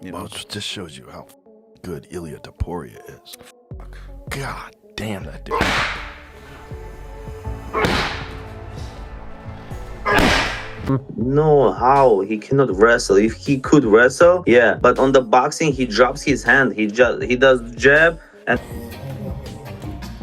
You know, Well, it just shows you how good Ilia Topuria is. God damn that dude. No, how? He cannot wrestle. If he could wrestle, yeah. But on the boxing, he drops his hand. He does jab and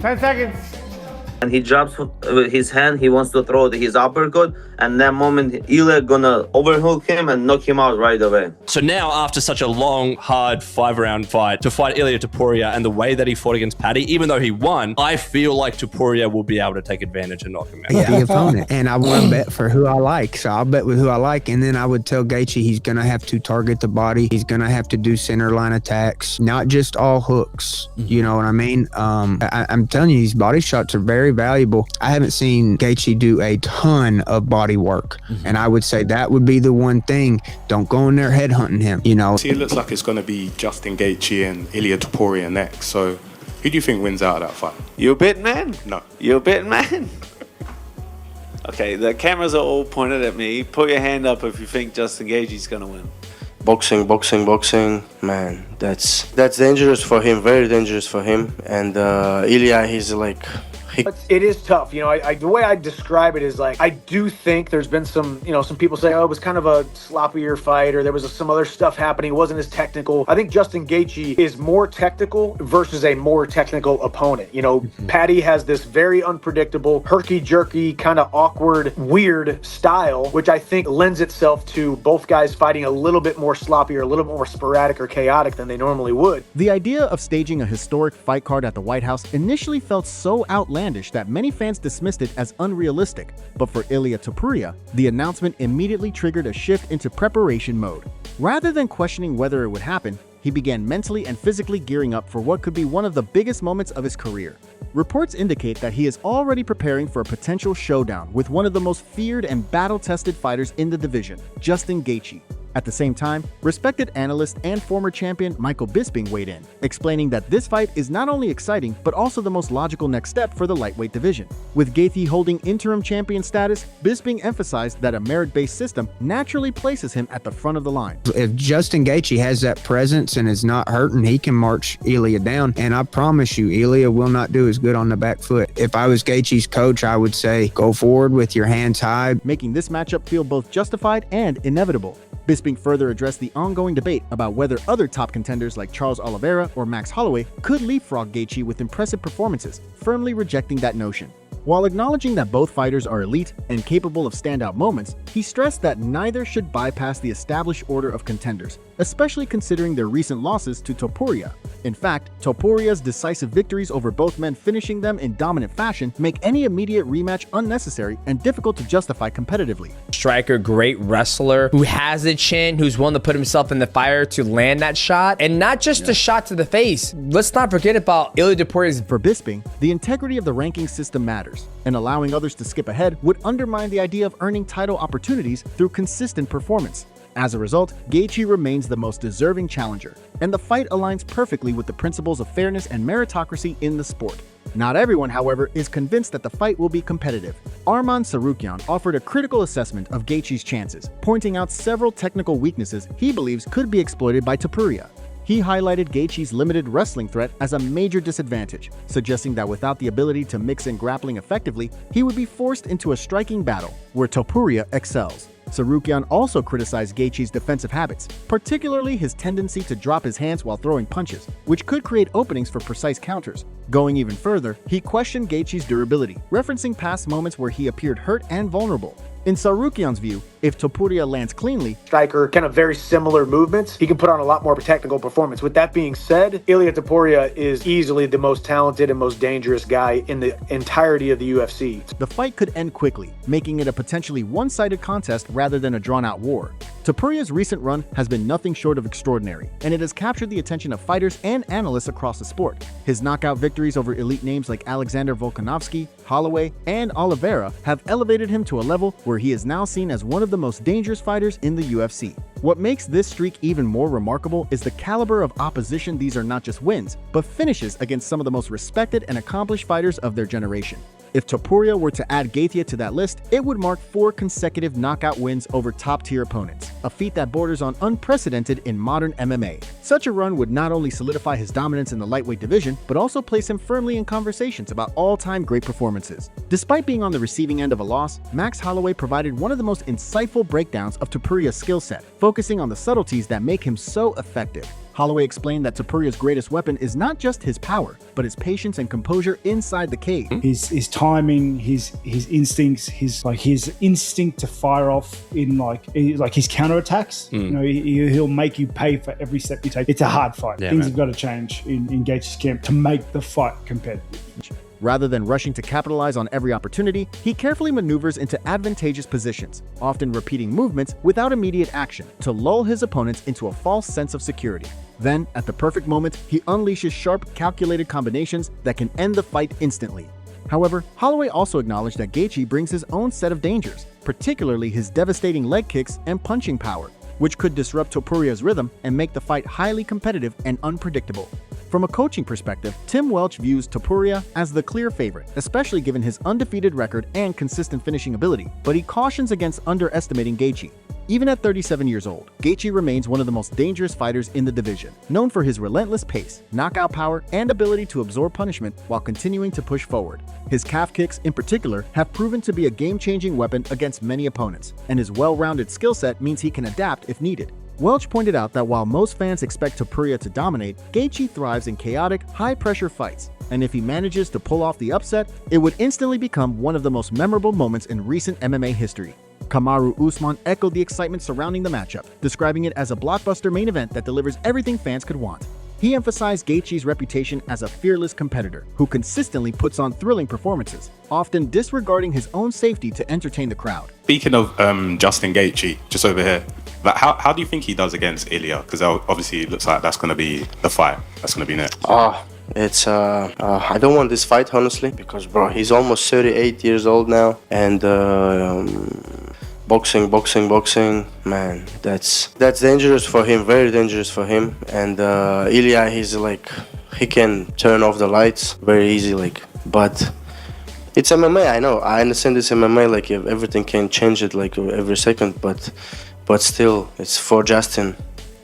10 seconds. he drops his hand. He wants to throw his uppercut, and that moment Ilia gonna overhook him and knock him out right away. So now, after such a long, hard 5-round fight, to fight Ilia Topuria and the way that he fought against Paddy, even though he won, I feel like Topuria will be able to take advantage and knock him out. The opponent, and I want to bet for who I like, so I'll bet with who I like, and then I would tell Gaethje he's gonna have to target the body. He's gonna have to do center line attacks, not just all hooks. You know what I mean? I'm telling you, these body shots are very valuable. I haven't seen Gaethje do a ton of body work, and I would say that would be the one thing. Don't go in there headhunting him. You know. See, it looks like it's going to be Justin Gaethje and Ilia Topuria next. So, who do you think wins out of that fight? You a betting man? No. You a betting man? Okay, the cameras are all pointed at me. Put your hand up if you think Justin Gaethje's going to win. Boxing, man, that's dangerous for him, very dangerous for him. And Ilia, he's like, It is tough. You know, the way I describe it is like, I do think there's been some people say, oh, it was kind of a sloppier fight, or there was some other stuff happening. It wasn't as technical. I think Justin Gaethje is more technical versus a more technical opponent. You know, Paddy has this very unpredictable, herky-jerky, kind of awkward, weird style, which I think lends itself to both guys fighting a little bit more sloppy or a little bit more sporadic or chaotic than they normally would. The idea of staging a historic fight card at the White House initially felt so outlandish that many fans dismissed it as unrealistic, but for Ilia Topuria, the announcement immediately triggered a shift into preparation mode. Rather than questioning whether it would happen, he began mentally and physically gearing up for what could be one of the biggest moments of his career. Reports indicate that he is already preparing for a potential showdown with one of the most feared and battle-tested fighters in the division, Justin Gaethje. At the same time, respected analyst and former champion Michael Bisping weighed in, explaining that this fight is not only exciting, but also the most logical next step for the lightweight division. With Gaethje holding interim champion status, Bisping emphasized that a merit-based system naturally places him at the front of the line. If Justin Gaethje has that presence and is not hurting, he can march Ilia down, and I promise you, Ilia will not do as good on the back foot. If I was Gaethje's coach, I would say, go forward with your hands high, making this matchup feel both justified and inevitable. Bisping further addressed the ongoing debate about whether other top contenders like Charles Oliveira or Max Holloway could leapfrog Gaethje with impressive performances, firmly rejecting that notion. While acknowledging that both fighters are elite and capable of standout moments, he stressed that neither should bypass the established order of contenders, especially considering their recent losses to Topuria. In fact, Topuria's decisive victories over both men finishing them in dominant fashion make any immediate rematch unnecessary and difficult to justify competitively. Striker, great wrestler, who has the chin, who's willing to put himself in the fire to land that shot, and not just a shot to the face. Let's not forget about Ilia Topuria's. For Bisping, the integrity of the ranking system matters, and allowing others to skip ahead would undermine the idea of earning title opportunities through consistent performance. As a result, Gaethje remains the most deserving challenger, and the fight aligns perfectly with the principles of fairness and meritocracy in the sport. Not everyone, however, is convinced that the fight will be competitive. Arman Tsarukyan offered a critical assessment of Gaethje's chances, pointing out several technical weaknesses he believes could be exploited by Topuria. He highlighted Gaethje's limited wrestling threat as a major disadvantage, suggesting that without the ability to mix in grappling effectively, he would be forced into a striking battle, where Topuria excels. Tsarukyan also criticized Gaethje's defensive habits, particularly his tendency to drop his hands while throwing punches, which could create openings for precise counters. Going even further, he questioned Gaethje's durability, referencing past moments where he appeared hurt and vulnerable. In Tsarukyan's view, if Topuria lands cleanly, striker, kind of very similar movements, he can put on a lot more technical performance. With that being said, Ilia Topuria is easily the most talented and most dangerous guy in the entirety of the UFC. The fight could end quickly, making it a potentially one-sided contest rather than a drawn-out war. Topuria's recent run has been nothing short of extraordinary, and it has captured the attention of fighters and analysts across the sport. His knockout victories over elite names like Alexander Volkanovski, Holloway, and Oliveira have elevated him to a level where he is now seen as one of the most dangerous fighters in the UFC. What makes this streak even more remarkable is the caliber of opposition. These are not just wins, but finishes against some of the most respected and accomplished fighters of their generation. If Topuria were to add Gaethje to that list, it would mark 4 consecutive knockout wins over top-tier opponents, a feat that borders on unprecedented in modern MMA. Such a run would not only solidify his dominance in the lightweight division, but also place him firmly in conversations about all-time great performances. Despite being on the receiving end of a loss, Max Holloway provided one of the most insightful breakdowns of Topuria's skill set, focusing on the subtleties that make him so effective. Holloway explained that Topuria's greatest weapon is not just his power, but his patience and composure inside the cage. His timing, his instincts, his instinct to fire off in like his counterattacks. You know, he'll make you pay for every step you take. It's a hard fight. Things have got to change in Gaethje's camp to make the fight competitive. Rather than rushing to capitalize on every opportunity, he carefully maneuvers into advantageous positions, often repeating movements without immediate action to lull his opponents into a false sense of security. Then, at the perfect moment, he unleashes sharp, calculated combinations that can end the fight instantly. However, Holloway also acknowledged that Gaethje brings his own set of dangers, particularly his devastating leg kicks and punching power, which could disrupt Topuria's rhythm and make the fight highly competitive and unpredictable. From a coaching perspective, Tim Welch views Topuria as the clear favorite, especially given his undefeated record and consistent finishing ability, but he cautions against underestimating Gaethje. Even at 37 years old, Gaethje remains one of the most dangerous fighters in the division, known for his relentless pace, knockout power, and ability to absorb punishment while continuing to push forward. His calf kicks, in particular, have proven to be a game-changing weapon against many opponents, and his well-rounded skill set means he can adapt if needed. Welch pointed out that while most fans expect Topuria to dominate, Gaethje thrives in chaotic, high-pressure fights, and if he manages to pull off the upset, it would instantly become one of the most memorable moments in recent MMA history. Kamaru Usman echoed the excitement surrounding the matchup, describing it as a blockbuster main event that delivers everything fans could want. He emphasized Gaethje's reputation as a fearless competitor who consistently puts on thrilling performances, often disregarding his own safety to entertain the crowd. Speaking of Justin Gaethje, just over here, like how do you think he does against Ilia? Because obviously it looks like that's going to be the fight that's going to be next. I don't want this fight, honestly, because, bro, he's almost 38 years old now, and boxing, man, that's dangerous for him, very dangerous for him. And Ilia, he's like, he can turn off the lights very easy, like, but it's MMA. I know, I understand it's MMA, like everything can change it like every second, but still, it's for Justin.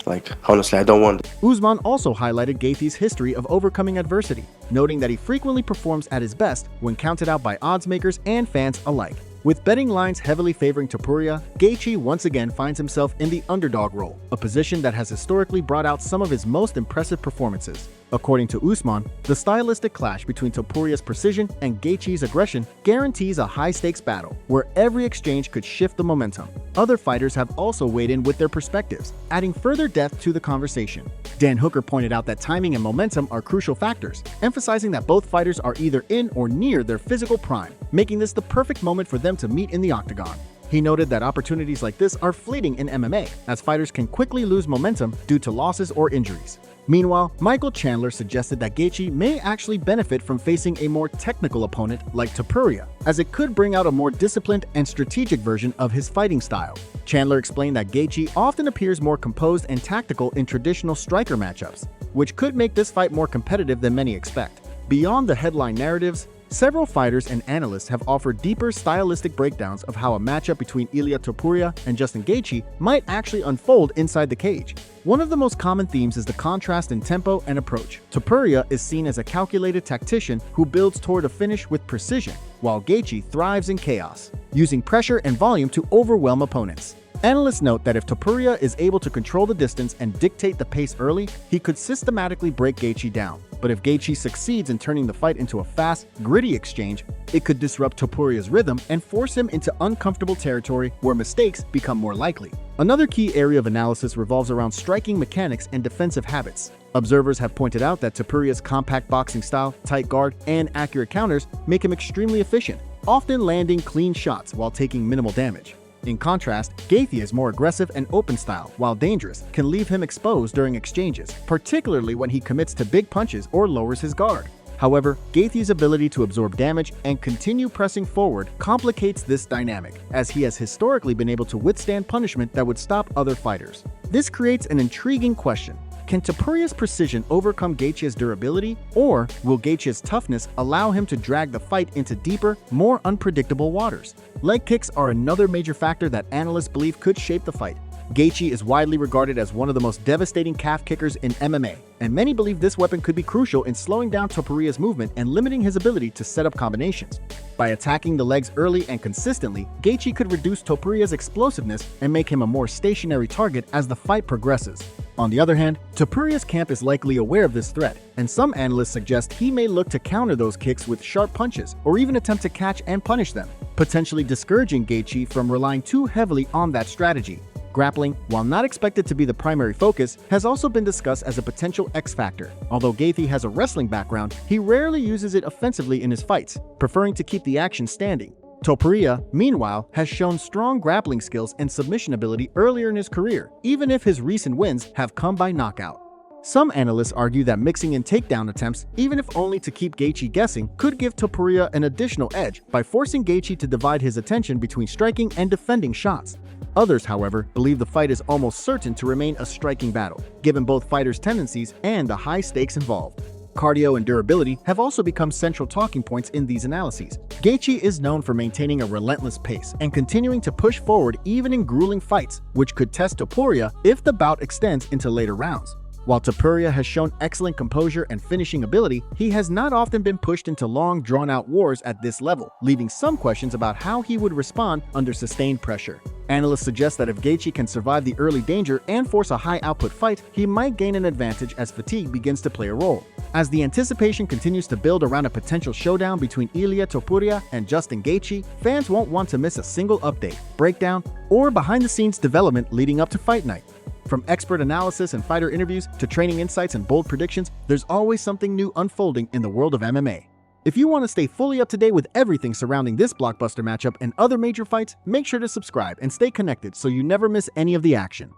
Like, honestly, I don't want it. Usman also highlighted Gaethje's history of overcoming adversity, noting that he frequently performs at his best when counted out by odds makers and fans alike. With betting lines heavily favoring Topuria, Gaethje once again finds himself in the underdog role, a position that has historically brought out some of his most impressive performances. According to Usman, the stylistic clash between Topuria's precision and Gaethje's aggression guarantees a high-stakes battle, where every exchange could shift the momentum. Other fighters have also weighed in with their perspectives, adding further depth to the conversation. Dan Hooker pointed out that timing and momentum are crucial factors, emphasizing that both fighters are either in or near their physical prime, making this the perfect moment for them to meet in the octagon. He noted that opportunities like this are fleeting in MMA, as fighters can quickly lose momentum due to losses or injuries. Meanwhile, Michael Chandler suggested that Gaethje may actually benefit from facing a more technical opponent like Topuria, as it could bring out a more disciplined and strategic version of his fighting style. Chandler explained that Gaethje often appears more composed and tactical in traditional striker matchups, which could make this fight more competitive than many expect. Beyond the headline narratives, several fighters and analysts have offered deeper stylistic breakdowns of how a matchup between Ilia Topuria and Justin Gaethje might actually unfold inside the cage. One of the most common themes is the contrast in tempo and approach. Topuria is seen as a calculated tactician who builds toward a finish with precision, while Gaethje thrives in chaos, using pressure and volume to overwhelm opponents. Analysts note that if Topuria is able to control the distance and dictate the pace early, he could systematically break Gaethje down. But if Gaethje succeeds in turning the fight into a fast, gritty exchange, it could disrupt Topuria's rhythm and force him into uncomfortable territory where mistakes become more likely. Another key area of analysis revolves around striking mechanics and defensive habits. Observers have pointed out that Topuria's compact boxing style, tight guard, and accurate counters make him extremely efficient, often landing clean shots while taking minimal damage. In contrast, Gaethje's more aggressive and open style, while dangerous, can leave him exposed during exchanges, particularly when he commits to big punches or lowers his guard. However, Gaethje's ability to absorb damage and continue pressing forward complicates this dynamic, as he has historically been able to withstand punishment that would stop other fighters. This creates an intriguing question. Can Topuria's precision overcome Gaethje's durability, or will Gaethje's toughness allow him to drag the fight into deeper, more unpredictable waters? Leg kicks are another major factor that analysts believe could shape the fight. Gaethje is widely regarded as one of the most devastating calf kickers in MMA, and many believe this weapon could be crucial in slowing down Topuria's movement and limiting his ability to set up combinations. By attacking the legs early and consistently, Gaethje could reduce Topuria's explosiveness and make him a more stationary target as the fight progresses. On the other hand, Topuria's camp is likely aware of this threat, and some analysts suggest he may look to counter those kicks with sharp punches or even attempt to catch and punish them, potentially discouraging Gaethje from relying too heavily on that strategy. Grappling, while not expected to be the primary focus, has also been discussed as a potential X factor. Although Gaethje has a wrestling background, he rarely uses it offensively in his fights, preferring to keep the action standing. Topuria, meanwhile, has shown strong grappling skills and submission ability earlier in his career, even if his recent wins have come by knockout. Some analysts argue that mixing in takedown attempts, even if only to keep Gaethje guessing, could give Topuria an additional edge by forcing Gaethje to divide his attention between striking and defending shots. Others, however, believe the fight is almost certain to remain a striking battle, given both fighters' tendencies and the high stakes involved. Cardio and durability have also become central talking points in these analyses. Gaethje is known for maintaining a relentless pace and continuing to push forward even in grueling fights, which could test Topuria if the bout extends into later rounds. While Topuria has shown excellent composure and finishing ability, he has not often been pushed into long, drawn-out wars at this level, leaving some questions about how he would respond under sustained pressure. Analysts suggest that if Gaethje can survive the early danger and force a high-output fight, he might gain an advantage as fatigue begins to play a role. As the anticipation continues to build around a potential showdown between Ilia Topuria and Justin Gaethje, fans won't want to miss a single update, breakdown, or behind-the-scenes development leading up to fight night. From expert analysis and fighter interviews to training insights and bold predictions, there's always something new unfolding in the world of MMA. If you want to stay fully up to date with everything surrounding this blockbuster matchup and other major fights, make sure to subscribe and stay connected so you never miss any of the action.